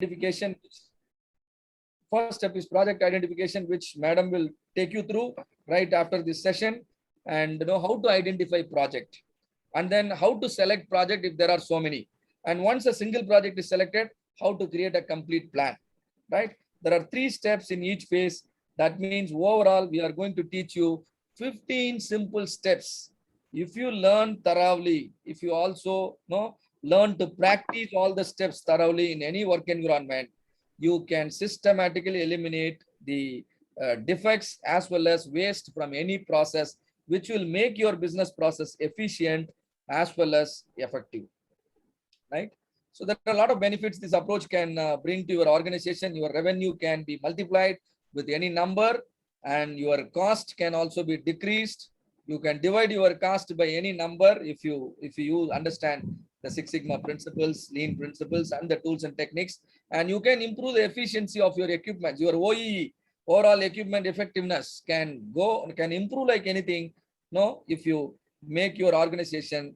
identification. First step is project identification, which madam will take you through right after this session, and know how to identify project, and then how to select project if there are so many. And once a single project is selected, how to create a complete plan, right? There are 3 steps in each phase. That means overall, we are going to teach you 15 simple steps. If you learn thoroughly, if you also learn to practice all the steps thoroughly in any work environment, you can systematically eliminate the defects as well as waste from any process, which will make your business process efficient as well as effective, right? So there are a lot of benefits this approach can bring to your organization. Your revenue can be multiplied with any number, and your cost can also be decreased. You can divide your cost by any number if you understand the Six Sigma principles, lean principles, and the tools and techniques. And you can improve the efficiency of your equipment. Your OEE, overall equipment effectiveness, can improve like anything. No, if you make your organization,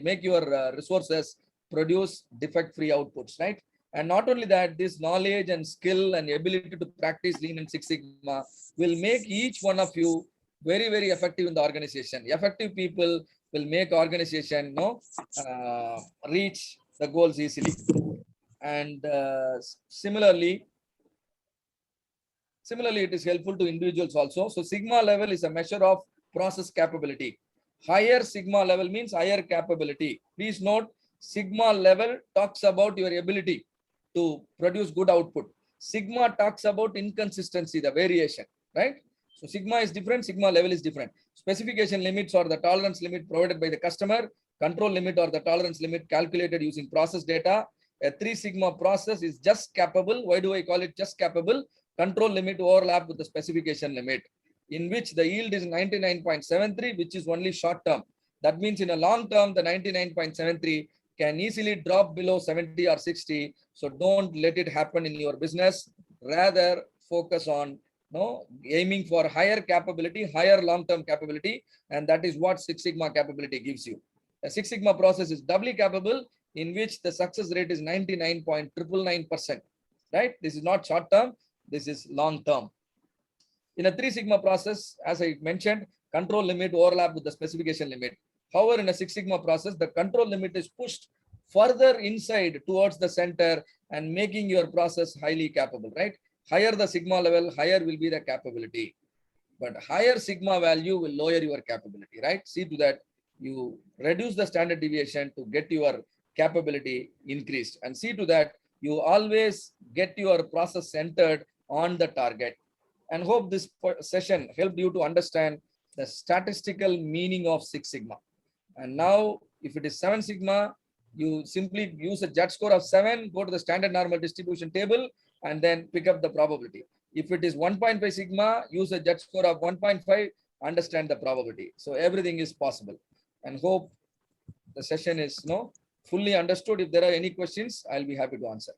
make your resources produce defect-free outputs, right? And not only that, this knowledge and skill and ability to practice Lean and Six Sigma will make each one of you very, very effective in the organization. Effective people will make organization reach the goals easily. And similarly, it is helpful to individuals also. So Sigma level is a measure of process capability. Higher Sigma level means higher capability. Please note, Sigma level talks about your ability to produce good output. Sigma talks about inconsistency, the variation, right? So Sigma is different, Sigma level is different. Specification limits or the tolerance limit provided by the customer. Control limit or the tolerance limit calculated using process data. A 3 Sigma process is just capable. Why do I call it just capable? Control limit overlap with the specification limit, in which the yield is 99.73, which is only short term. That means in a long term, the 99.73 can easily drop below 70 or 60. So don't let it happen in your business. Rather, focus on aiming for higher capability, higher long-term capability, and that is what Six Sigma capability gives you. A Six Sigma process is doubly capable, in which the success rate is 99.999%. Right? This is not short term. This is long term. In a 3 Sigma process, as I mentioned, control limit overlap with the specification limit. However, in a Six Sigma process, the control limit is pushed further inside towards the center and making your process highly capable, right? Higher the Sigma level, higher will be the capability. But higher Sigma value will lower your capability, right? See to that you reduce the standard deviation to get your capability increased, and see to that you always get your process centered on the target. And hope this session helped you to understand the statistical meaning of Six Sigma. And now, if it is 7 Sigma, you simply use a judge score of 7, go to the standard normal distribution table, and then pick up the probability. If it is 1.5 Sigma, use a judge score of 1.5, understand the probability. So everything is possible. And hope the session is fully understood. If there are any questions, I'll be happy to answer.